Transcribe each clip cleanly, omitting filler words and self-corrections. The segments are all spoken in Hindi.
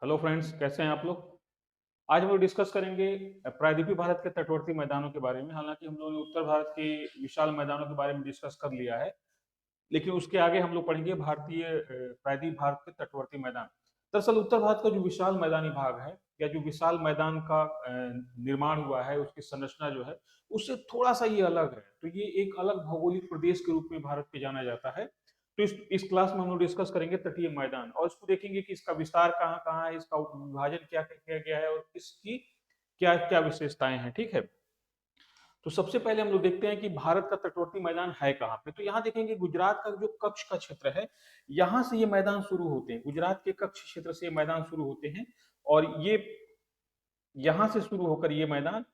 हेलो फ्रेंड्स, कैसे हैं आप लोग। आज हम लोग डिस्कस करेंगे प्रायद्वीपीय भारत के तटवर्ती मैदानों के बारे में। हालांकि हम लोगों ने उत्तर भारत के विशाल मैदानों के बारे में डिस्कस कर लिया है, लेकिन उसके आगे हम लोग पढ़ेंगे भारतीय प्रायद्वीप भारत के तटवर्ती मैदान। दरअसल उत्तर भारत का जो विशाल मैदानी भाग है या जो विशाल मैदान का निर्माण हुआ है, उसकी संरचना जो है उससे थोड़ा सा ये अलग है। तो ये एक अलग भौगोलिक प्रदेश के रूप में भारत पे जाना जाता है। तो इस क्लास में हम लोग डिस्कस करेंगे तटीय मैदान और इसको देखेंगे कि इसका विस्तार कहाँ कहाँ है, इसका विभाजन क्या किया गया है और इसकी क्या क्या विशेषताएं हैं। ठीक है, तो सबसे पहले हम लोग देखते हैं कि भारत का तटवर्ती मैदान है कहाँ पे। तो यहाँ देखेंगे गुजरात का जो कच्छ का क्षेत्र है, यहाँ से ये मैदान शुरू होते हैं। गुजरात के कच्छ क्षेत्र से ये मैदान शुरू होते हैं और ये यहाँ से शुरू होकर ये मैदान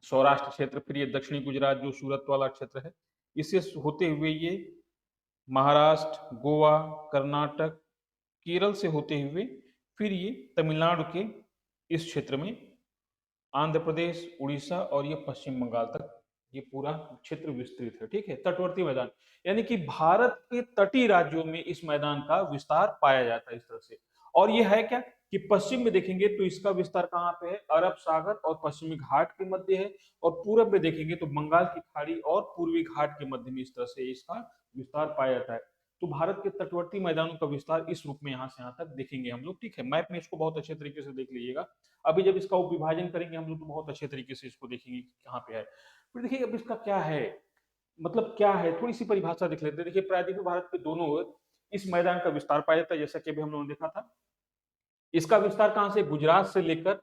सौराष्ट्र क्षेत्र, फिर ये दक्षिणी गुजरात जो सूरत वाला क्षेत्र है, इससे होते हुए ये महाराष्ट्र, गोवा, कर्नाटक, केरल से होते हुए फिर ये तमिलनाडु के इस क्षेत्र में आंध्र प्रदेश, उड़ीसा और ये पश्चिम बंगाल तक ये पूरा क्षेत्र विस्तृत है। ठीक है, तटवर्ती मैदान यानी कि भारत के तटीय राज्यों में इस मैदान का विस्तार पाया जाता है इस तरह से। और ये है क्या कि पश्चिम में देखेंगे तो इसका विस्तार कहाँ पे है, अरब सागर और पश्चिमी घाट के मध्य है। और पूरब में देखेंगे तो बंगाल की खाड़ी और पूर्वी घाट के मध्य में इस तरह से इसका विस्तार पाया जाता है। तो भारत के तटवर्ती मैदानों का विस्तार इस रूप में यहाँ से यहाँ तक देखेंगे हम लोग। ठीक है, मैप में इसको बहुत अच्छे तरीके से देख लीजिएगा। अभी जब इसका विभाजन करेंगे हम लोग तो बहुत अच्छे तरीके से इसको देखेंगे कि कहाँ पे है। फिर देखिए अब इसका क्या है, मतलब क्या है, थोड़ी सी परिभाषा देख लेते हैं। देखिए प्रायद्वीपीय भारत के दोनों ओर इस मैदान का विस्तार पाया जाता है, जैसा कि अभी हम लोगों ने देखा था। इसका विस्तार कहां से, गुजरात से लेकर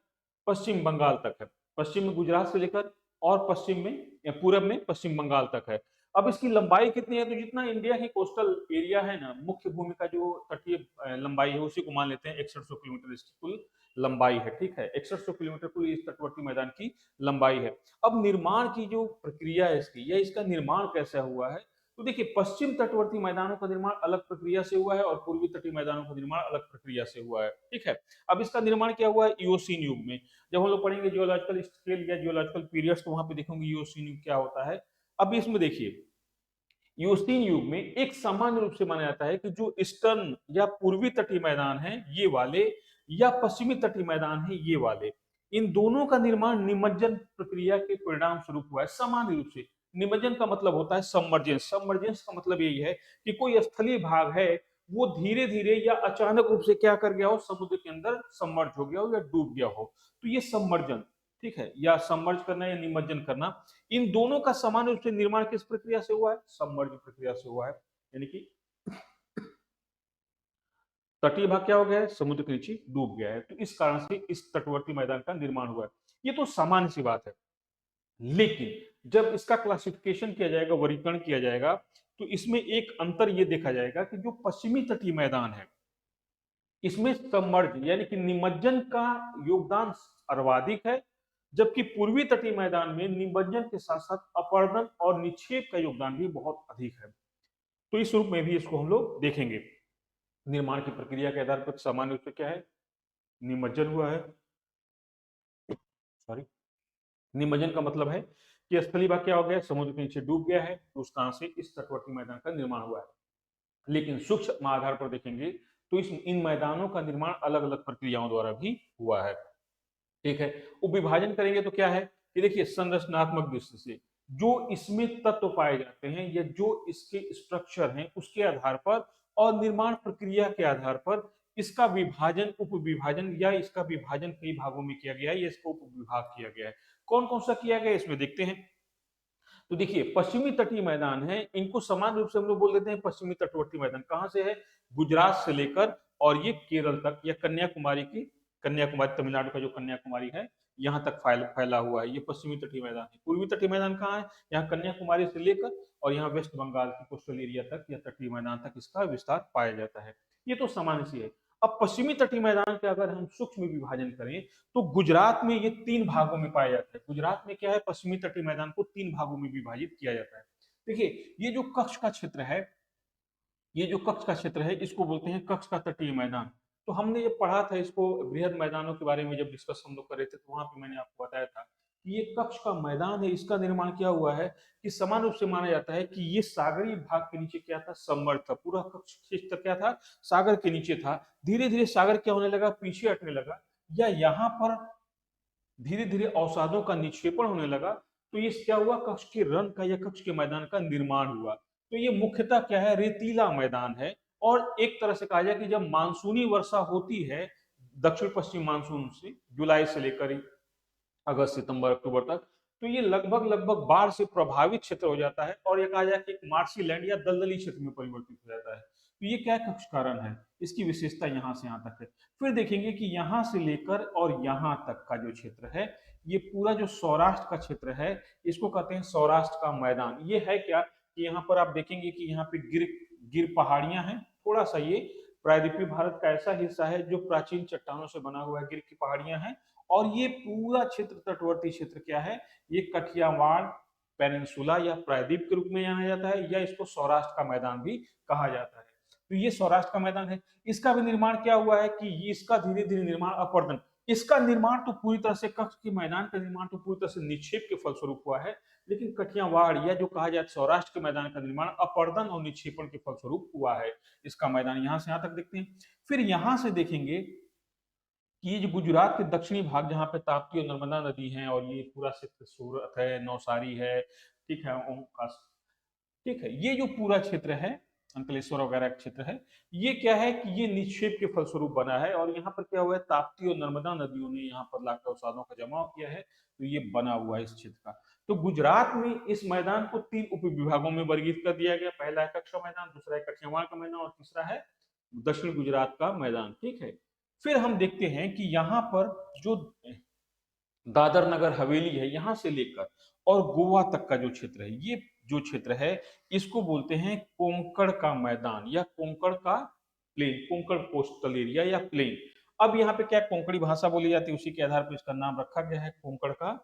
पश्चिम बंगाल तक है। पश्चिम में गुजरात से लेकर और पश्चिम में या पूरब में पश्चिम बंगाल तक है। अब इसकी लंबाई कितनी है, तो जितना इंडिया की कोस्टल एरिया है ना, मुख्य भूमि का जो तटीय लंबाई है उसी को मान लेते हैं 6100 किलोमीटर इसकी कुल लंबाई है। ठीक है, 6100 किलोमीटर कुल इस तटवर्ती मैदान की लंबाई है। अब निर्माण की जो प्रक्रिया है इसकी, या इसका निर्माण कैसा हुआ है, तो देखिए पश्चिम तटवर्ती मैदानों का निर्माण अलग प्रक्रिया से हुआ है और पूर्वी तटीय मैदानों का निर्माण अलग प्रक्रिया से हुआ है। ठीक है, अब इसका निर्माण क्या हुआ है, इओसीन युग में। जब हम लोग पढ़ेंगे जियोलॉजिकल स्केल या जियोलॉजिकल पीरियड्स, तो वहां पे देखेंगे इओसीन युग क्या होता है। अब इसमें देखिए इओसीन युग में एक सामान्य रूप से माना जाता है कि जो ईस्टर्न या पूर्वी तटीय मैदान है ये वाले, या पश्चिमी तटीय मैदान है ये वाले, इन दोनों का निर्माण निमज्जन प्रक्रिया के परिणाम स्वरूप हुआ है सामान्य रूप से। निमज्जन का मतलब होता है सबमर्जेंस। सबमर्जेंस का मतलब यही है कि कोई स्थलीय भाग है वो धीरे धीरे या अचानक रूप से क्या कर गया हो, समुद्र के अंदर सबमर्ज हो गया हो या डूब गया हो, तो ये सबमर्जन। ठीक है, या सबमर्ज करना या निमज्जन करना, इन दोनों का समान रूप से निर्माण किस प्रक्रिया से हुआ है, सबमर्ज प्रक्रिया से हुआ है। यानी कि तटीय भाग क्या हो गया है, समुद्र के नीचे डूब गया है, तो इस कारण से इस तटवर्ती मैदान का निर्माण हुआ है। ये तो सामान्य सी बात है। लेकिन जब इसका क्लासिफिकेशन किया जाएगा, वर्गीकरण किया जाएगा, तो इसमें एक अंतर ये देखा जाएगा कि जो पश्चिमी तटीय मैदान है इसमें सबमर्ज यानी कि निमज्जन का योगदान सर्वाधिक है, जबकि पूर्वी तटीय मैदान में निमज्जन के साथ साथ अपरदन और निक्षेप का योगदान भी बहुत अधिक है। तो इस रूप में भी इसको हम लोग देखेंगे। निर्माण की प्रक्रिया के आधार पर सामान्य रूप से क्या है, निमज्जन हुआ है। सॉरी, निमज्जन का मतलब है कि स्थलीय भाग क्या हो गया, समुद्र के नीचे डूब गया है, तो उस कारण से इस तटवर्ती मैदान का निर्माण हुआ है। लेकिन सूक्ष्म आधार पर देखेंगे तो इस इन मैदानों का निर्माण अलग अलग प्रक्रियाओं द्वारा भी हुआ है। ठीक है, विभाजन करेंगे तो क्या है कि देखिए संरचनात्मक दृष्टि से जो इसमें तत्व पाए जाते हैं या जो इसके स्ट्रक्चर हैं उसके आधार पर और निर्माण प्रक्रिया के आधार पर इसका विभाजन, उप विभाजन या इसका विभाजन कई भागों में किया गया है या इसको उप विभाग किया गया है। कौन कौन सा किया गया है इसमें देखते हैं। तो देखिए पश्चिमी तटीय मैदान है, इनको समान रूप से हम लोग बोल देते हैं पश्चिमी तटवर्ती मैदान। कहां से है, गुजरात से लेकर और ये केरल तक या कन्याकुमारी की, कन्याकुमारी तमिलनाडु का जो कन्याकुमारी है यहाँ तक फैला हुआ है, ये पश्चिमी तटीय मैदान है। पूर्वी तटीय मैदान कहाँ है, यहाँ कन्याकुमारी से लेकर और यहाँ वेस्ट बंगाल की कोस्टल एरिया तक या तटीय मैदान तक इसका विस्तार पाया जाता है। ये तो सामान्य सी है। अब पश्चिमी तटीय मैदान का अगर हम सूक्ष्म विभाजन करें तो गुजरात में ये तीन भागों में पाया जाता है। गुजरात में क्या है, पश्चिमी तटीय मैदान को तीन भागों में विभाजित किया जाता है। देखिए ये जो कच्छ का क्षेत्र है, ये जो कच्छ का क्षेत्र है इसको बोलते हैं कच्छ का तटीय मैदान। तो हमने ये पढ़ा था इसको बृहद मैदानों के बारे में, जब डिस्कस हम लोग कर रहे थे तो वहां पे मैंने आपको बताया था कि ये कक्ष का मैदान है, इसका निर्माण क्या हुआ है कि समान रूप से माना जाता है कि ये सागरीय भाग के नीचे क्या था, सबमर्ज था। पूरा कक्ष क्षेत्र क्या था, सागर के नीचे था। धीरे धीरे सागर क्या होने लगा, पीछे हटने लगा, या यहाँ पर धीरे धीरे अवसादों का निक्षेपण होने लगा। तो ये क्या हुआ, कक्ष के रन का या कक्ष के मैदान का निर्माण हुआ। तो ये मुख्यतः क्या है, रेतीला मैदान है। और एक तरह से कहा जाए कि जब मानसूनी वर्षा होती है दक्षिण पश्चिम मानसून से, जुलाई से लेकर अगस्त सितंबर अक्टूबर तक, तो ये लगभग लगभग बाढ़ से प्रभावित क्षेत्र हो जाता है और ये कहा जाए कि एक मार्शी लैंड या दलदली क्षेत्र में परिवर्तित हो जाता है। तो ये क्या कक्ष कारण है, इसकी विशेषता यहाँ से यहाँ तक है। फिर देखेंगे कि यहाँ से लेकर और यहाँ तक का जो क्षेत्र है, ये पूरा जो सौराष्ट्र का क्षेत्र है, इसको कहते हैं सौराष्ट्र का मैदान। ये है क्या कि यहाँ पर आप देखेंगे कि यहाँ पे गिर गिर पहाड़ियां हैं। थोड़ा सा ये प्रायद्वीपीय भारत का ऐसा हिस्सा है जो प्राचीन चट्टानों से बना हुआ है, गिर की पहाड़ियां हैं। और ये पूरा क्षेत्र तटवर्ती क्षेत्र क्या है, ये कठियावाड़ पेनिनसुला या प्रायद्वीप के रूप में जाना जाता है, या इसको सौराष्ट्र का मैदान भी कहा जाता है। तो ये सौराष्ट्र का मैदान है। इसका भी निर्माण क्या हुआ है कि इसका धीरे धीरे निर्माण अपर्दन, इसका निर्माण तो पूरी तरह से, कक्ष के मैदान का निर्माण तो पूरी तरह से निक्षेप के फलस्वरूप हुआ है, लेकिन कठियावाड़ या जो कहा जाए सौराष्ट्र के मैदान का निर्माण अपर्दन और निक्षेपण के फलस्वरूप हुआ है। इसका मैदान यहाँ से यहाँ तक देखते हैं। फिर यहाँ से देखेंगे कि ये जो गुजरात के दक्षिणी भाग, जहाँ पे ताप्ती और नर्मदा नदी है, और ये पूरा क्षेत्र सूरत है, नौसारी है, ठीक है, ठीक है, ये जो पूरा क्षेत्र है, अंकलेश्वर वगैरह का क्षेत्र है, ये क्या है कि ये निक्षेप के फलस्वरूप बना है। और यहाँ पर क्या हुआ है, ताप्ती और नर्मदा नदियों ने यहाँ पर लाकर अवसादों का जमाव किया है, तो ये बना हुआ है इस क्षेत्र का। तो गुजरात में इस मैदान को 3 उप विभागों में वर्गीकृत कर दिया गया। पहला है कच्छ का मैदान, दूसरा है कठियावाड़ का मैदान, और तीसरा है दक्षिण गुजरात का मैदान, ठीक है। फिर हम देखते हैं कि यहाँ पर जो दादर नगर हवेली है, यहाँ से लेकर और गोवा तक का जो क्षेत्र है, ये जो क्षेत्र है, इसको बोलते हैं कोंकण का मैदान या कोंकण का प्लेन, कोंकण कोस्टल एरिया या प्लेन। अब यहाँ पे क्या कोंकणी भाषा बोली जाती है, उसी के आधार पर इसका नाम रखा गया है कोंकण का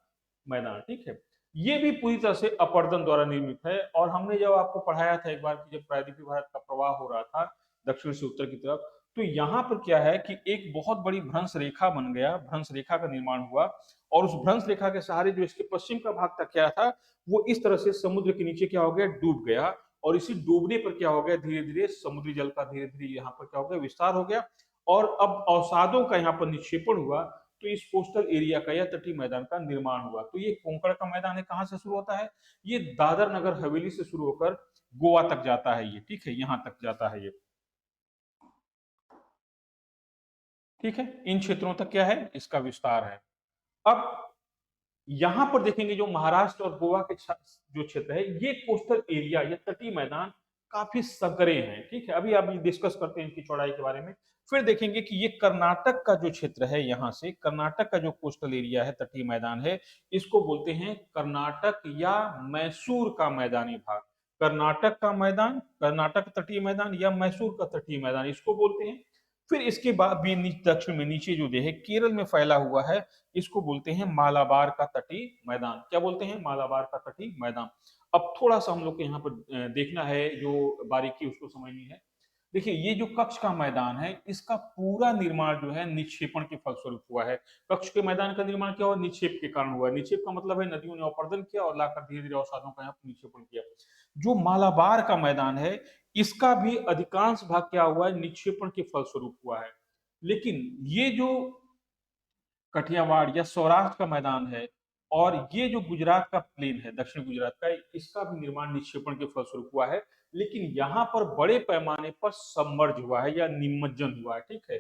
मैदान, ठीक है। ये भी पूरी तरह से अपर्दन द्वारा निर्मित है। और हमने जब आपको पढ़ाया था एक बार कि जब प्रायद्वीपीय भारत का प्रवाह हो रहा था दक्षिण से उत्तर की तरफ, तो यहाँ पर क्या है कि एक बहुत बड़ी भ्रंश रेखा बन गया, भ्रंश रेखा का निर्माण हुआ। और उस भ्रंश रेखा के सहारे जो इसके पश्चिम का भाग था क्या था, वो इस तरह से समुद्र के नीचे क्या हो गया, डूब गया। और इसी डूबने पर क्या हो गया, धीरे धीरे समुद्री जल का धीरे धीरे यहाँ पर क्या हो गया, विस्तार हो गया। और अब अवसादों का यहाँ पर निक्षेपण हुआ, तो इस कोस्टल एरिया का या तटीय मैदान का निर्माण हुआ। तो ये कोंकण का मैदान है, कहाँ से शुरू होता है, ये दादर नगर हवेली से शुरू होकर गोवा तक जाता है ये, ठीक है, यहाँ तक जाता है ये, ठीक है। इन क्षेत्रों तक क्या है, इसका विस्तार है। अब यहां पर देखेंगे जो महाराष्ट्र और गोवा के जो क्षेत्र है, ये कोस्टल एरिया या तटीय मैदान काफी संकरे हैं, ठीक है। अभी आप डिस्कस करते हैं इनकी चौड़ाई के बारे में। फिर देखेंगे कि ये कर्नाटक का जो क्षेत्र है, यहाँ से कर्नाटक का जो कोस्टल एरिया है, तटीय मैदान है, इसको बोलते हैं कर्नाटक या मैसूर का मैदानी भाग। कर्नाटक का मैदान, कर्नाटक तटीय मैदान या मैसूर का तटीय मैदान, इसको बोलते हैं। फिर इसके बाद भी दक्षिण में नीचे जो है केरल में फैला हुआ है, इसको बोलते हैं मालाबार का तटीय मैदान। क्या बोलते हैं, मालाबार का तटीय मैदान। अब थोड़ा सा हम लोग को यहाँ पर देखना है, जो बारीकी उसको समझनी है। देखिए, ये जो कच्छ का मैदान है, इसका पूरा निर्माण जो है निक्षेपण के फलस्वरूप हुआ है। कच्छ के मैदान का निर्माण क्या हुआ, निक्षेप के कारण हुआ है। निक्षेप का मतलब है नदियों ने अपर्दन किया और लाकर धीरे धीरे अवसादों का यहाँ पर निक्षेपण किया। जो मालाबार का मैदान है, इसका भी अधिकांश भाग क्या हुआ है, निक्षेपण के फलस्वरूप हुआ है। लेकिन ये जो कठियावाड़ या सौराष्ट्र का मैदान है, और ये जो गुजरात का प्लेन है, दक्षिण गुजरात का, इसका भी निर्माण निक्षेपण के फलस्वरूप हुआ है। लेकिन यहाँ पर बड़े पैमाने पर सबमर्ज हुआ है या निमज्जन हुआ है, ठीक है।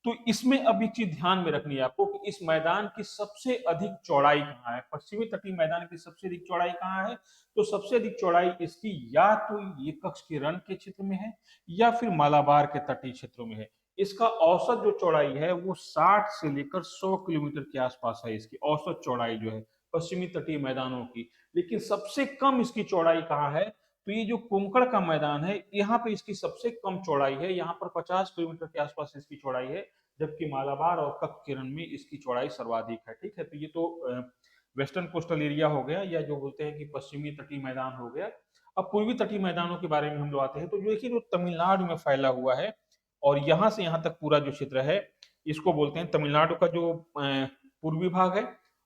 तो इसमें अब एक चीज ध्यान में रखनी है आपको कि इस मैदान की सबसे अधिक चौड़ाई कहाँ है, पश्चिमी तटीय मैदान की सबसे अधिक चौड़ाई कहाँ है। तो सबसे अधिक चौड़ाई इसकी या तो ये कच्छ के रण के क्षेत्र में है, या फिर मालाबार के तटीय क्षेत्रों में है। इसका औसत जो चौड़ाई है वो 60 से लेकर 100 किलोमीटर के आसपास है, इसकी औसत चौड़ाई जो है पश्चिमी तटीय मैदानों की। लेकिन सबसे कम इसकी चौड़ाई कहाँ है, तो ये जो कोंकण का मैदान है, यहाँ पे इसकी सबसे कम चौड़ाई है, यहाँ पर 50 किलोमीटर के आसपास इसकी चौड़ाई है। जबकि मालाबार और कच्छ के रण में इसकी चौड़ाई सर्वाधिक है, ठीक है। तो ये तो वेस्टर्न कोस्टल एरिया हो गया, या जो बोलते हैं कि पश्चिमी तटीय मैदान हो गया। अब पूर्वी तटीय मैदानों के बारे में हम लोग आते हैं, तो जो देखिए जो तमिलनाडु में फैला हुआ है, और यहाँ से यहाँ तक पूरा जो क्षेत्र है, इसको बोलते हैं तमिलनाडु का जो पूर्वी भाग है।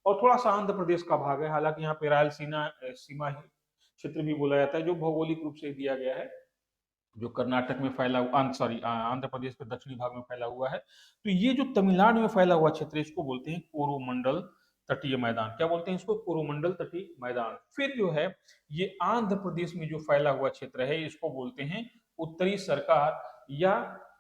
और थोड़ा सा आंध्र प्रदेश का भाग है, हालांकि यहाँ पे रायलसीमा सीमा क्षेत्र भी बोला जाता है, जो भौगोलिक रूप से दिया गया है, जो कर्नाटक में फैला हुआ, सॉरी आंध्र प्रदेश के दक्षिणी भाग में फैला हुआ है। तो ये जो तमिलनाडु में फैला हुआ क्षेत्र है, इसको बोलते हैं कोरोमंडल तटीय मैदान। क्या बोलते हैं इसको? कोरोमंडल तटीय मैदान। फिर जो है ये आंध्र प्रदेश में जो फैला हुआ क्षेत्र है, इसको बोलते हैं उत्तरी सरकार या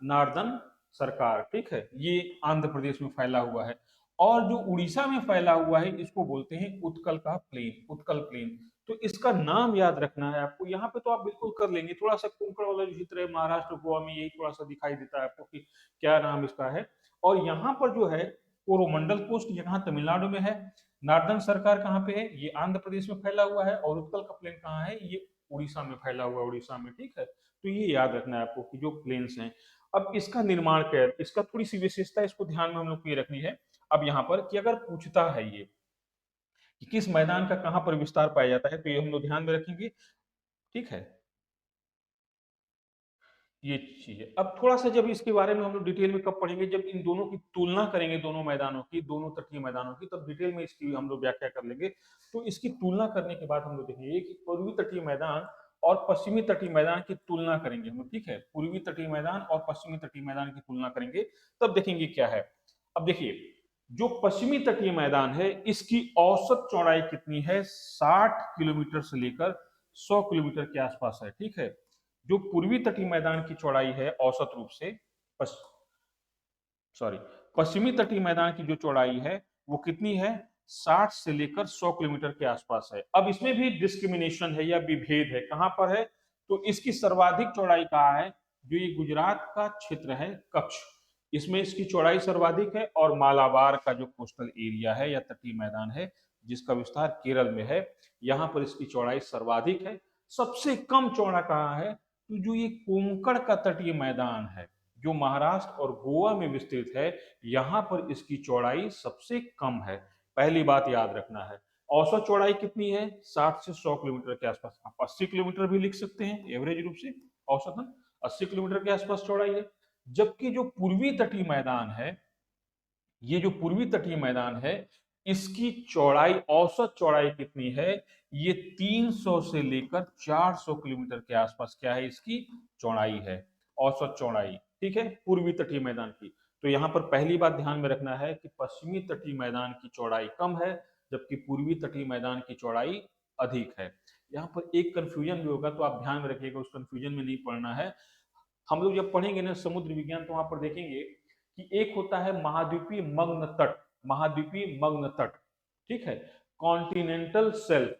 नॉर्दर्न सरकार। ठीक है, ये आंध्र प्रदेश में फैला हुआ है। और जो उड़ीसा में फैला हुआ है, इसको बोलते हैं उत्कल का प्लेन, उत्कल प्लेन। तो इसका नाम याद रखना है आपको। यहाँ पे तो आप बिल्कुल कर लेंगे, थोड़ा सा कोंकण वाला जो क्षेत्र है महाराष्ट्र गोवा में, यही थोड़ा सा दिखाई देता है आपको कि क्या नाम इसका है। और यहाँ पर जो है कोरोमंडल कोस्ट यहाँ तमिलनाडु में है, नॉर्दर्न सरकार कहाँ पे है, ये आंध्र प्रदेश में फैला हुआ है, और उत्कल का प्लेन कहाँ है, ये उड़ीसा में फैला हुआ है, उड़ीसा में। ठीक है, तो ये याद रखना है आपको कि जो प्लेन्स हैं। अब इसका निर्माण क्या है, इसका थोड़ी सी विशेषता इसको ध्यान में हम लोग को ये रखनी है। अब यहाँ पर कि अगर पूछता है ये कि किस मैदान का कहां पर विस्तार पाया जाता है, तो ये हम लोग ध्यान में रखेंगे। ठीक है, ये चीज है। अब थोड़ा सा जब इसके बारे में हम लोग डिटेल में कब पढ़ेंगे, जब इन दोनों की तुलना करेंगे, दोनों मैदानों की, दोनों तटीय मैदानों की, तब डिटेल में इसकी हम लोग व्याख्या कर लेंगे। तो इसकी तुलना करने के बाद हम लोग देखेंगे कि पूर्वी तटीय मैदान और पश्चिमी तटीय मैदान की तुलना करेंगे हम लोग। ठीक है, पूर्वी तटीय मैदान और पश्चिमी तटीय मैदान की तुलना करेंगे, तब देखेंगे क्या है। अब देखिए, जो पश्चिमी तटीय मैदान है, इसकी औसत चौड़ाई कितनी है, 60 किलोमीटर से लेकर 100 किलोमीटर के आसपास है। ठीक है, जो पूर्वी तटीय मैदान की चौड़ाई है औसत रूप से, सॉरी, पश्चिमी तटीय मैदान की जो चौड़ाई है वो कितनी है, 60 से लेकर 100 किलोमीटर के आसपास है। अब इसमें भी डिस्क्रिमिनेशन है या विभेद है, कहां पर है, तो इसकी सर्वाधिक चौड़ाई कहाँ है, जो ये गुजरात का क्षेत्र है कच्छ, इसमें इसकी चौड़ाई सर्वाधिक है। और मालाबार का जो कोस्टल एरिया है या तटीय मैदान है, जिसका विस्तार केरल में है, यहाँ पर इसकी चौड़ाई सर्वाधिक है। सबसे कम चौड़ा कहाँ है, तो जो ये कोंकण का तटीय मैदान है, जो महाराष्ट्र और गोवा में विस्तृत है, यहां पर इसकी चौड़ाई सबसे कम है। पहली बात याद रखना है। औसत चौड़ाई कितनी है, 60 से 100 किलोमीटर के आसपास। आप 80 किलोमीटर भी लिख सकते हैं एवरेज रूप से, औसतन 80 किलोमीटर के आसपास चौड़ाई है। जबकि जो पूर्वी तटीय मैदान है, ये जो पूर्वी तटीय मैदान है, इसकी चौड़ाई, औसत चौड़ाई कितनी है, ये 300 से लेकर 400 किलोमीटर के आसपास क्या है, इसकी चौड़ाई है, औसत चौड़ाई। ठीक है, पूर्वी तटीय मैदान की। तो यहाँ पर पहली बात ध्यान में रखना है कि पश्चिमी तटीय मैदान की चौड़ाई कम है, जबकि पूर्वी तटीय मैदान की चौड़ाई अधिक है। यहाँ पर एक कंफ्यूजन भी होगा, तो आप ध्यान में रखिएगा, उस कंफ्यूजन में नहीं पड़ना है। हम लोग जब पढ़ेंगे ना समुद्र विज्ञान, तो वहां पर देखेंगे कि एक होता है महाद्वीपीय मग्न तट, महाद्वीपीय मग्न तट, ठीक है, कॉन्टिनेंटल सेल्फ।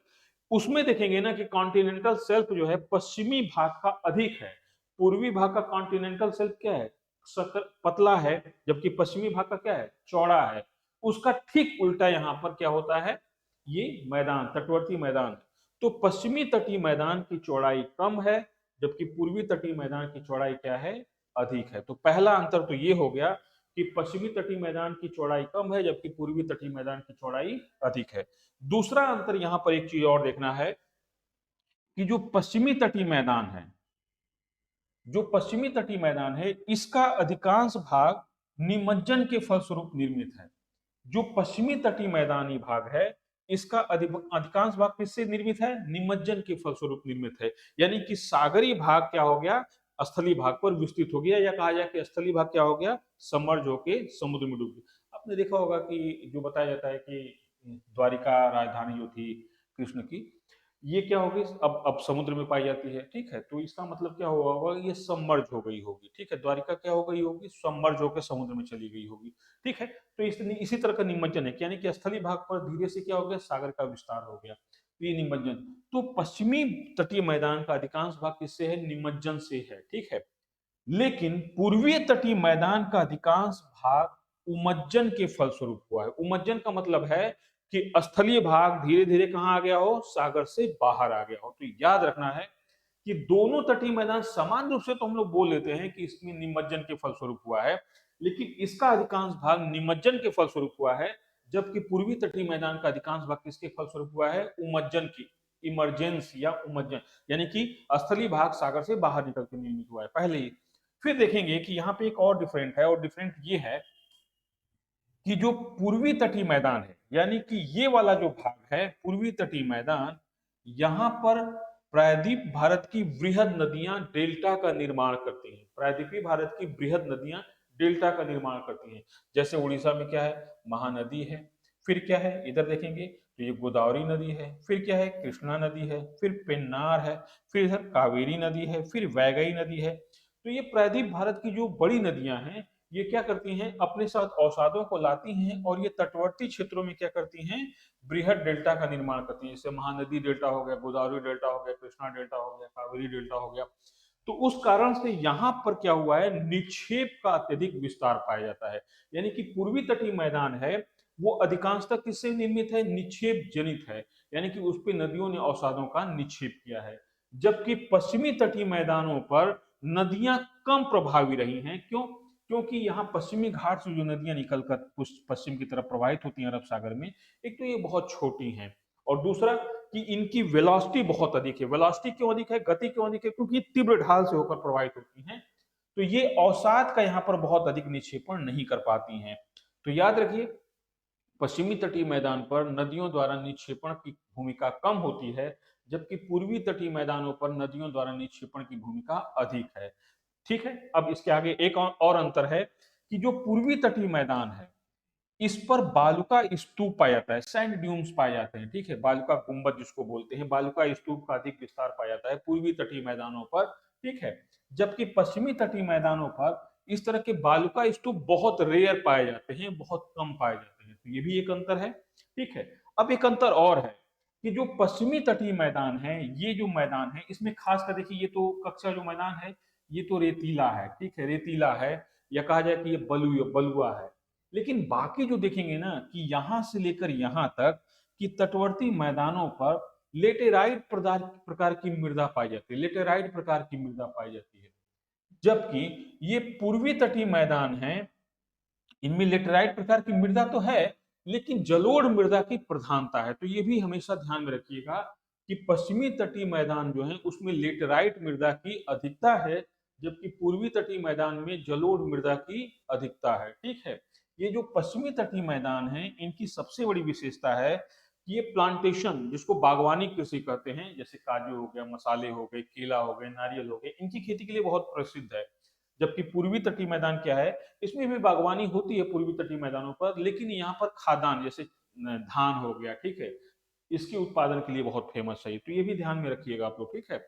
उसमें देखेंगे ना कि कॉन्टिनेंटल सेल्फ जो है पश्चिमी भाग का अधिक है, पूर्वी भाग का कॉन्टिनेंटल सेल्फ क्या है, पतला है, जबकि पश्चिमी भाग का क्या है, चौड़ा है। उसका ठीक उल्टा यहाँ पर क्या होता है, ये मैदान, तटवर्ती मैदान। तो पश्चिमी तटीय मैदान की चौड़ाई कम है, जबकि पूर्वी तटीय मैदान की चौड़ाई क्या है, अधिक है। तो पहला अंतर तो ये हो गया कि पश्चिमी तटीय मैदान की चौड़ाई कम है, जबकि पूर्वी तटीय मैदान की चौड़ाई अधिक है। दूसरा अंतर यहां पर एक चीज और देखना है कि जो पश्चिमी तटीय मैदान है, जो पश्चिमी तटीय मैदान है, इसका अधिकांश भाग निमज्जन के फलस्वरूप निर्मित है। जो पश्चिमी तटीय मैदानी भाग है, इसका अधिकांश भाग किससे निर्मित है, निमज्जन के फलस्वरूप निर्मित है। यानी कि सागरी भाग क्या हो गया, स्थलीय भाग पर विस्तृत हो गया, या कहा जाए कि स्थलीय भाग क्या हो गया, समर्ज होके समुद्र में डूब गया। आपने देखा होगा कि जो बताया जाता है कि द्वारिका राजधानी जो थी कृष्ण की, ये क्या होगी, अब समुद्र में पाई जाती है। ठीक है, तो इसका मतलब क्या हुआ होगा, ये सबमर्ज हो गई होगी। ठीक है, द्वारिका क्या हो गई होगी, सबमर्ज होकर समुद्र में चली गई होगी। ठीक है, तो इसी तरह का निमज्जन है, यानी कि स्थलीय भाग पर धीरे से क्या हो गया, सागर का विस्तार हो गया, ये निमज्जन। तो पश्चिमी तटीय मैदान का अधिकांश भाग किससे है, निमज्जन से है। ठीक है, लेकिन पूर्वी तटीय मैदान का अधिकांश भाग उमज्जन के फलस्वरूप हुआ है। उमज्जन का मतलब है कि स्थलीय भाग धीरे धीरे कहां आ गया हो, सागर से बाहर आ गया हो। तो याद रखना है कि दोनों तटीय मैदान समान रूप से तो हम लोग बोल लेते हैं कि इसमें निमज्जन के फलस्वरूप हुआ है, लेकिन इसका अधिकांश भाग निमज्जन के फलस्वरूप हुआ है, जबकि पूर्वी तटीय मैदान का अधिकांश भाग किसके फलस्वरूप हुआ है, उमज्जन की, इमरजेंस या उमज्जन, यानी कि स्थलीय भाग सागर से बाहर निकल के निर्मित हुआ है पहले ही। फिर देखेंगे कि यहाँ पे एक और डिफरेंट है, और डिफरेंट ये है कि जो पूर्वी तटीय मैदान है, यानी कि ये वाला जो भाग है पूर्वी तटीय मैदान, यहाँ पर प्रायद्वीप भारत की वृहद नदियां डेल्टा का निर्माण करती हैं। प्रायद्वीपीय भारत की वृहद नदियां डेल्टा का निर्माण करती हैं। जैसे उड़ीसा में क्या है, महानदी है, फिर क्या है इधर देखेंगे तो ये गोदावरी नदी है, फिर क्या है कृष्णा नदी है, फिर पेन्नार है, फिर इधर कावेरी नदी है, फिर वैगई नदी है। तो ये प्रायद्वीप भारत की जो बड़ी नदियां हैं ये क्या करती हैं, अपने साथ अवसादों को लाती हैं और ये तटवर्ती क्षेत्रों में क्या करती हैं, बृहद डेल्टा का निर्माण करती हैं। जैसे महानदी डेल्टा हो गया, गोदावरी डेल्टा हो गया, कृष्णा डेल्टा हो गया, कावेरी डेल्टा हो गया। तो उस कारण से यहाँ पर क्या हुआ है, निक्षेप का अत्यधिक विस्तार पाया जाता है। यानी कि पूर्वी तटीय मैदान है वो अधिकांशतः किससे निर्मित है, निक्षेप जनित है। यानी कि उस पे नदियों ने अवसादों का निक्षेप किया है। जबकि पश्चिमी तटीय मैदानों पर नदियां कम प्रभावी रही हैं। क्यों? क्योंकि यहाँ पश्चिमी घाट से जो नदियां निकलकर पश्चिम की तरफ प्रवाहित होती हैं अरब सागर में, एक तो ये बहुत छोटी हैं और दूसरा कि इनकी वेलोसिटी बहुत अधिक है। वेलोसिटी क्यों अधिक है, गति क्यों अधिक है, क्योंकि तीव्र ढाल से होकर प्रवाहित होती हैं। तो ये अवसाद का यहाँ पर बहुत अधिक निक्षेपण नहीं कर पाती हैं। तो याद रखिए, पश्चिमी तटीय मैदान पर नदियों द्वारा निक्षेपण की भूमिका कम होती है, जबकि पूर्वी तटीय मैदानों पर नदियों द्वारा निक्षेपण की भूमिका अधिक है। ठीक है, अब इसके आगे एक और अंतर है कि जो पूर्वी तटीय मैदान है इस पर बालुका स्तूप पाया जाता है, सैंड ड्यून्स पाए जाते हैं। ठीक है, बालुका गुंबद जिसको बोलते हैं, बालुका स्तूप का अधिक विस्तार पाया जाता है पूर्वी तटीय मैदानों पर। ठीक है, जबकि पश्चिमी तटीय मैदानों पर इस तरह के बालुका स्तूप बहुत रेयर पाए जाते हैं, बहुत कम पाए जाते हैं। तो ये भी एक अंतर है। ठीक है, अब एक अंतर और है कि जो पश्चिमी तटीय मैदान है, ये जो मैदान है इसमें खासकर देखिए, ये तो कक्षा जो मैदान है ये तो रेतीला है। ठीक है, रेतीला है या कहा जाए कि ये बलुआ है। लेकिन बाकी जो देखेंगे ना कि यहां से लेकर यहां तक कि तटवर्ती मैदानों पर लेटेराइट प्रकार की मृदा पाई जाती है, लेटेराइट प्रकार की मृदा पाई जाती है। जबकि ये पूर्वी तटीय मैदान है, इनमें लेटेराइट प्रकार की मृदा तो है लेकिन जलोढ़ मृदा की प्रधानता है। तो ये भी हमेशा ध्यान में रखिएगा कि पश्चिमी तटीय मैदान जो है उसमें लेटेराइट मृदा की अधिकता है, जबकि पूर्वी तटीय मैदान में जलोढ़ मृदा की अधिकता है। ठीक है, ये जो पश्चिमी तटीय मैदान है इनकी सबसे बड़ी विशेषता है कि ये प्लांटेशन जिसको बागवानी कृषि कहते हैं, जैसे काजू हो गया, मसाले हो गए, केला हो गए, नारियल हो गए, इनकी खेती के लिए बहुत प्रसिद्ध है। जबकि पूर्वी तटीय मैदान क्या है, इसमें भी बागवानी होती है पूर्वी तटीय मैदानों पर, लेकिन यहाँ पर खाद्यान्न जैसे धान हो गया, ठीक है, इसके उत्पादन के लिए बहुत फेमस है। तो ये भी ध्यान में रखिएगा आप लोग। ठीक है,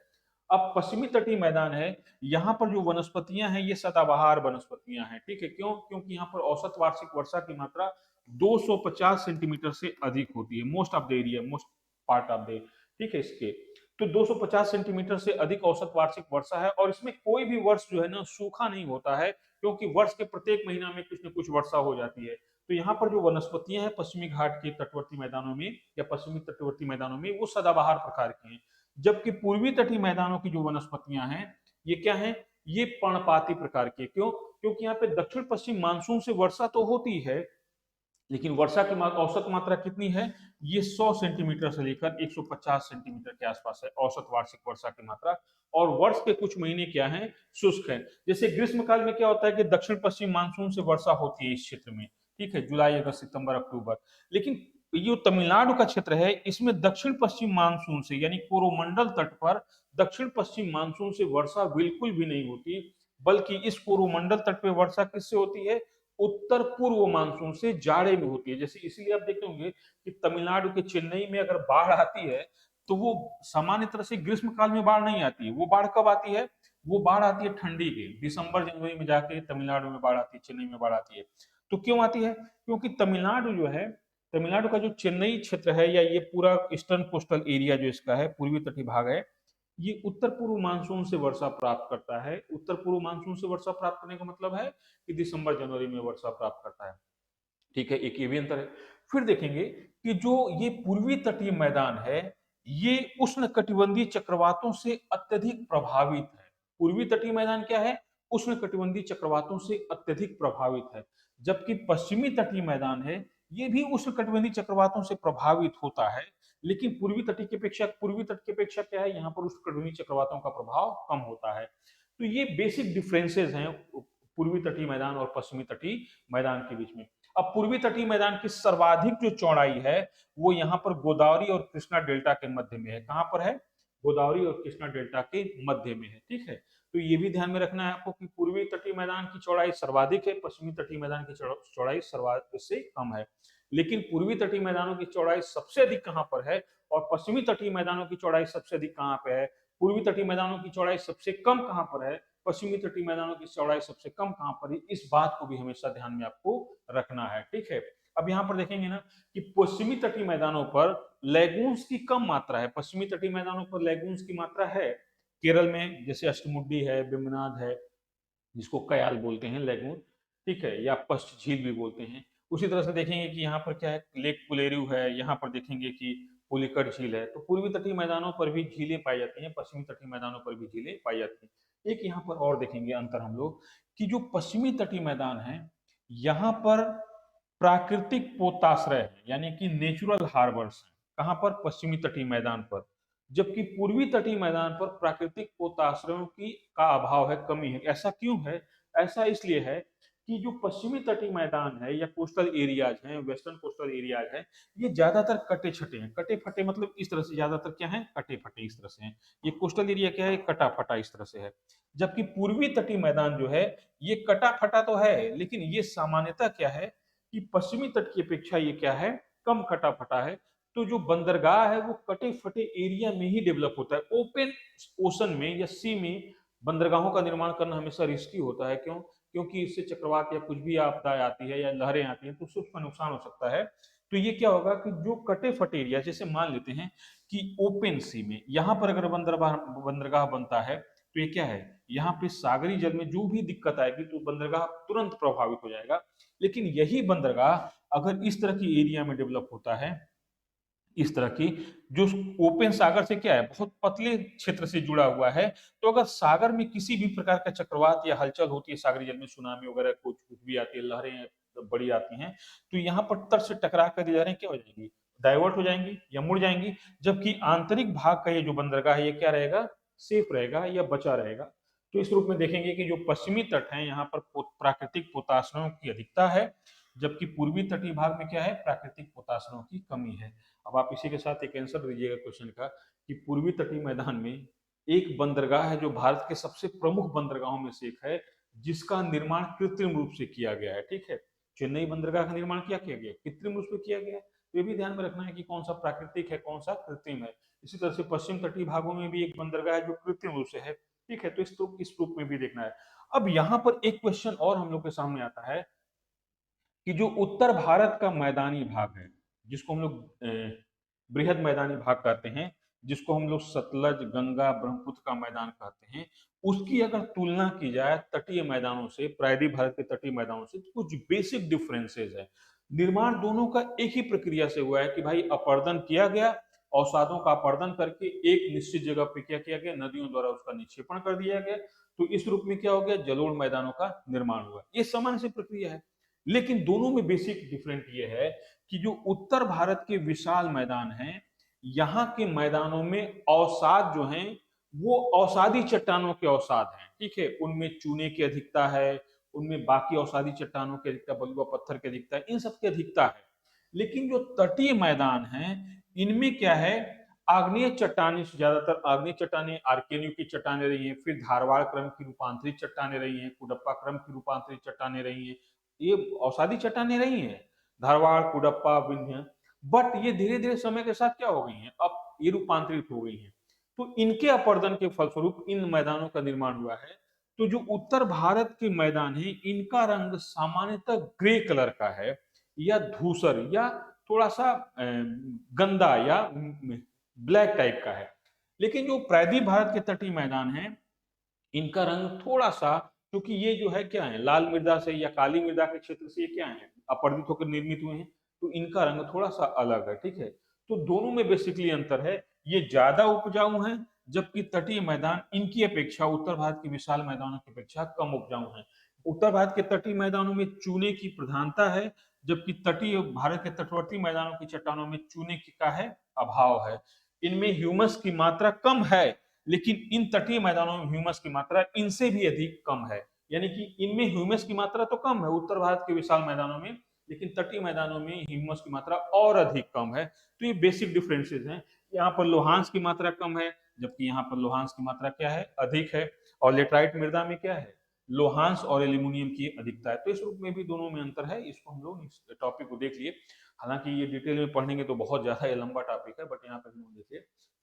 अब पश्चिमी तटीय मैदान है, यहाँ पर जो वनस्पतियां हैं ये सदाबहार वनस्पतियां हैं। ठीक है, क्यों? क्योंकि यहाँ पर औसत वार्षिक वर्षा की मात्रा 250 सेंटीमीटर से अधिक होती है, most of the area, most part of the, ठीक है, इसके तो 250 सेंटीमीटर से अधिक औसत वार्षिक वर्षा है और इसमें कोई भी वर्ष जो है ना सूखा नहीं होता है, क्योंकि वर्ष के प्रत्येक महीना में कुछ न कुछ वर्षा हो जाती है। तो यहाँ पर जो वनस्पतियां हैं पश्चिमी घाट के तटवर्ती मैदानों में या पश्चिमी तटवर्ती मैदानों में वो सदाबहार प्रकार की हैं। जबकि पूर्वी तटीय मैदानों की जो वनस्पतियां हैं ये क्या है, ये पर्णपाती प्रकार की। क्यों? क्योंकि यहाँ पे दक्षिण पश्चिम मानसून से वर्षा तो होती है, लेकिन वर्षा की औसत मात्रा कितनी है, ये 100 सेंटीमीटर से लेकर 150 सेंटीमीटर के आसपास है औसत वार्षिक वर्षा की मात्रा। और वर्ष के कुछ महीने क्या हैं, शुष्क है। जैसे ग्रीष्म काल में क्या होता है कि दक्षिण पश्चिम मानसून से वर्षा होती है इस क्षेत्र में। ठीक है, जुलाई, अगस्त, सितंबर, अक्टूबर। लेकिन ये तमिलनाडु का क्षेत्र है, इसमें दक्षिण पश्चिम मानसून से यानी कोरोमंडल तट पर दक्षिण पश्चिम मानसून से वर्षा बिल्कुल भी नहीं होती, बल्कि इस कोरोमंडल तट पे वर्षा किससे होती है, उत्तर पूर्व मानसून से जाड़े में होती है। जैसे इसीलिए आप देखते होंगे कि तमिलनाडु के चेन्नई में अगर बाढ़ आती है तो वो सामान्य तरह से ग्रीष्म काल में बाढ़ नहीं आती है। वो बाढ़ कब आती है, वो बाढ़ आती है ठंडी के दिसंबर जनवरी में जाके तमिलनाडु में बाढ़ आती है, चेन्नई में बाढ़ आती है। तो क्यों आती है, क्योंकि तमिलनाडु जो है, तमिलनाडु का जो चेन्नई क्षेत्र है या ये पूरा ईस्टर्न कोस्टल एरिया जो इसका है, पूर्वी तटीय भाग है, ये उत्तर पूर्व मानसून से वर्षा प्राप्त करता है। उत्तर पूर्व मानसून से वर्षा प्राप्त करने का मतलब है कि दिसंबर जनवरी में वर्षा प्राप्त करता है। ठीक है, एक ये भी अंतर है। फिर देखेंगे कि जो ये पूर्वी तटीय मैदान है ये उष्ण कटिबंधीय चक्रवातों से अत्यधिक प्रभावित है। पूर्वी तटीय मैदान क्या है, उष्ण कटिबंधीय चक्रवातों से अत्यधिक प्रभावित है। जबकि पश्चिमी तटीय मैदान है ये भी उष्ण कटिबंधीय चक्रवातों से प्रभावित होता है, लेकिन पूर्वी तट की अपेक्षा क्या है, यहाँ पर उष्ण कटिबंधीय चक्रवातों का प्रभाव कम होता है। तो ये बेसिक डिफरेंसेस हैं पूर्वी तटीय मैदान और पश्चिमी तटीय मैदान के बीच में। अब पूर्वी तटीय मैदान की सर्वाधिक जो चौड़ाई है वो यहाँ पर गोदावरी और कृष्णा डेल्टा के मध्य में है। कहाँ पर है? गोदावरी और कृष्णा डेल्टा के मध्य में है। ठीक है, तो ये भी ध्यान में रखना है आपको कि पूर्वी तटीय मैदान की चौड़ाई सर्वाधिक है, पश्चिमी तटीय मैदान की चौड़ाई सर्वाधिक से कम है। लेकिन पूर्वी तटीय मैदानों की चौड़ाई सबसे अधिक कहां पर है और पश्चिमी तटीय मैदानों की चौड़ाई सबसे अधिक कहां पे है? पूर्वी तटीय मैदानों की चौड़ाई सबसे कम कहां पर है? पश्चिमी तटीय मैदानों की चौड़ाई सबसे कम कहां पर है? इस बात को भी हमेशा ध्यान में आपको रखना है। ठीक है, अब यहाँ पर देखेंगे ना कि पश्चिमी तटीय मैदानों पर लेगून्स की कम मात्रा है। पश्चिमी तटीय मैदानों पर लेगून्स की मात्रा है। केरल में जैसे अष्टमुडी है, वेम्बनाड है, जिसको कयाल बोलते हैं लेगून, ठीक है, या पश्च झील भी बोलते हैं। उसी तरह से देखेंगे कि यहाँ पर क्या है, लेक पुलेरू है, यहाँ पर देखेंगे कि पुलिकट झील है। तो पूर्वी तटीय मैदानों पर भी झीलें पाई जाती हैं, पश्चिमी तटीय मैदानों पर भी झीलें पाई जाती हैं। एक यहाँ पर और देखेंगे अंतर हम लोग कि जो पश्चिमी तटीय मैदान है यहाँ पर प्राकृतिक पोताश्रय है, यानी कि नेचुरल हार्बर्स है। कहाँ पर? पश्चिमी तटीय मैदान पर। जबकि पूर्वी तटीय मैदान पर प्राकृतिक पोताश्रयों की का अभाव है, कमी है। ऐसा क्यों है? ऐसा इसलिए है कि जो पश्चिमी तटीय मैदान है या कोस्टल एरियाज हैं, वेस्टर्न कोस्टल एरियाज हैं, ये ज्यादातर कटे छटे हैं। कटे फटे मतलब इस तरह से, ज्यादातर क्या है? कटे फटे इस तरह से हैं। ये कोस्टल एरिया क्या है? कटा फटा इस तरह से है। जबकि पूर्वी तटीय मैदान जो है ये कटा फटा तो है, लेकिन ये सामान्यतः क्या है कि पश्चिमी तट की अपेक्षा ये क्या है? कम कटा फटा है। तो जो बंदरगाह है वो कटे फटे एरिया में ही डेवलप होता है। ओपन ओशन में या सी में बंदरगाहों का निर्माण करना हमेशा रिस्की होता है। क्यों? क्योंकि इससे चक्रवात या कुछ भी आपदा आती है या लहरें आती हैं तो उससे उसका नुकसान हो सकता है। तो ये क्या होगा कि जो कटे फटे एरिया, जैसे मान लेते हैं कि ओपन सी में यहाँ पर अगर बंदरगाह बनता है तो ये क्या है, यहाँ पे सागरी जल में जो भी दिक्कत आएगी तो बंदरगाह तुरंत प्रभावित हो जाएगा। लेकिन यही बंदरगाह अगर इस तरह की एरिया में डेवलप होता है, इस तरह की जो ओपन सागर से क्या है, बहुत पतले क्षेत्र से जुड़ा हुआ है, तो अगर सागर में किसी भी प्रकार का चक्रवात या हलचल होती है, सागरी जल में सुनामी वगैरह कुछ कुछ भी आती है, लहरें बड़ी आती हैं, तो यहाँ पर तट से टकरा कर ये लहरें क्या हो जाएंगी, डाइवर्ट हो जाएंगी या मुड़ जाएंगी। जबकि आंतरिक भाग का ये जो बंदरगाह है ये क्या रहेगा, सेफ रहेगा या बचा रहेगा। तो इस रूप में देखेंगे कि जो पश्चिमी तट है यहाँ पर प्राकृतिक पोताश्रयों की अधिकता है, जबकि पूर्वी तटीय भाग में क्या है, प्राकृतिक पोताश्रयों की कमी है। अब आप इसी के साथ एक आंसर दीजिएगा क्वेश्चन का कि पूर्वी तटीय मैदान में एक बंदरगाह है जो भारत के सबसे प्रमुख बंदरगाहों में से एक है, जिसका निर्माण कृत्रिम रूप से किया गया है। ठीक है, चेन्नई बंदरगाह का निर्माण क्या किया गया, कृत्रिम रूप से किया गया है। तो ये भी ध्यान में रखना है कि कौन सा प्राकृतिक है, कौन सा कृत्रिम है। इसी तरह से पश्चिम तटीय भागों में भी एक बंदरगाह है जो कृत्रिम रूप से है। ठीक है, तो इस रूप में भी देखना है। अब यहाँ पर एक क्वेश्चन और हम लोग के सामने आता है कि जो उत्तर भारत का मैदानी भाग है, जिसको हम लोग बृहद मैदानी भाग कहते हैं, जिसको हम लोग सतलज, गंगा, ब्रह्मपुत्र का मैदान कहते हैं, उसकी अगर तुलना की जाए तटीय मैदानों से, प्रायद्वीप भारत के तटीय मैदानों से, तो कुछ बेसिक डिफरेंसेस है। निर्माण दोनों का एक ही प्रक्रिया से हुआ है कि भाई अपर्दन किया गया, अवसादों का अपर्दन करके एक निश्चित जगह पे क्या किया गया, नदियों द्वारा उसका निक्षेपण कर दिया गया। तो इस रूप में क्या हो गया, जलोढ़ मैदानों का निर्माण हुआ। ये सामान्य सी प्रक्रिया है, लेकिन दोनों में बेसिक डिफरेंट ये है कि जो उत्तर भारत के विशाल मैदान हैं, यहाँ के मैदानों में अवसाद जो हैं वो अवसादी चट्टानों के अवसाद हैं। ठीक है, उनमें चूने की अधिकता है, उनमें बाकी अवसादी चट्टानों की अधिकता, बलुआ पत्थर की अधिकता है, इन सब की अधिकता है। लेकिन जो तटीय मैदान हैं इनमें क्या है, आग्नेय चट्टानें, ज्यादातर आग्नेय चट्टानें, आर्केनियो की चट्टानें रही हैं, फिर धारवाड़ क्रम की रूपांतरित चट्टानें रही हैं, कुडप्पा क्रम की रूपांतरित चट्टानें रही हैं, ये अवसादी चट्टानें रही हैं, धारवाड़, कुडप्पा, विंध्य। बट ये धीरे धीरे समय के साथ क्या हो गई हैं, अब ये रूपांतरित हो गई हैं। तो इनके अपर्दन के फलस्वरूप इन मैदानों का निर्माण हुआ है। तो जो उत्तर भारत के मैदान है इनका रंग सामान्यतः ग्रे कलर का है, या धूसर, या थोड़ा सा गंदा या ब्लैक टाइप का है। लेकिन जो प्रायद्वीप भारत के तटीय मैदान है इनका रंग थोड़ा सा, क्योंकि ये जो है क्या है, लाल मृदा से या काली मृदा के क्षेत्र से ये क्या है, अपरदित होकर निर्मित हुए हैं, तो इनका रंग थोड़ा सा अलग है। ठीक है, तो दोनों में बेसिकली अंतर है, ये ज्यादा उपजाऊ हैं, जबकि तटीय मैदान इनकी अपेक्षा, उत्तर भारत के विशाल मैदानों की अपेक्षा कम उपजाऊ हैं। उत्तर भारत के तटीय मैदानों में चूने की प्रधानता है, जबकि तटीय भारत के तटवर्ती मैदानों की चट्टानों में चूने की का है अभाव है। इनमें ह्यूमस की मात्रा कम है, लेकिन इन तटीय मैदानों में ह्यूमस की मात्रा इनसे भी अधिक कम है। यानी कि इनमें ह्यूमस की मात्रा तो कम है उत्तर भारत के विशाल मैदानों में, लेकिन तटीय मैदानों में ह्यूमस की मात्रा और अधिक कम है। तो ये बेसिक डिफरेंसेस हैं। यहाँ पर लोहांस की मात्रा कम है, जबकि यहाँ पर लोहांस की मात्रा क्या है, अधिक है। और लेटराइट मृदा में क्या है, लोहांस और एल्यूमिनियम की अधिकता है। तो इस रूप में भी दोनों में अंतर है। इसको हम लोग इस टॉपिक को देख लिए। हालांकि ये डिटेल में पढ़ेंगे तो बहुत ज्यादा ये लंबा टॉपिक है, बट यहाँ पर हम लोग देखिए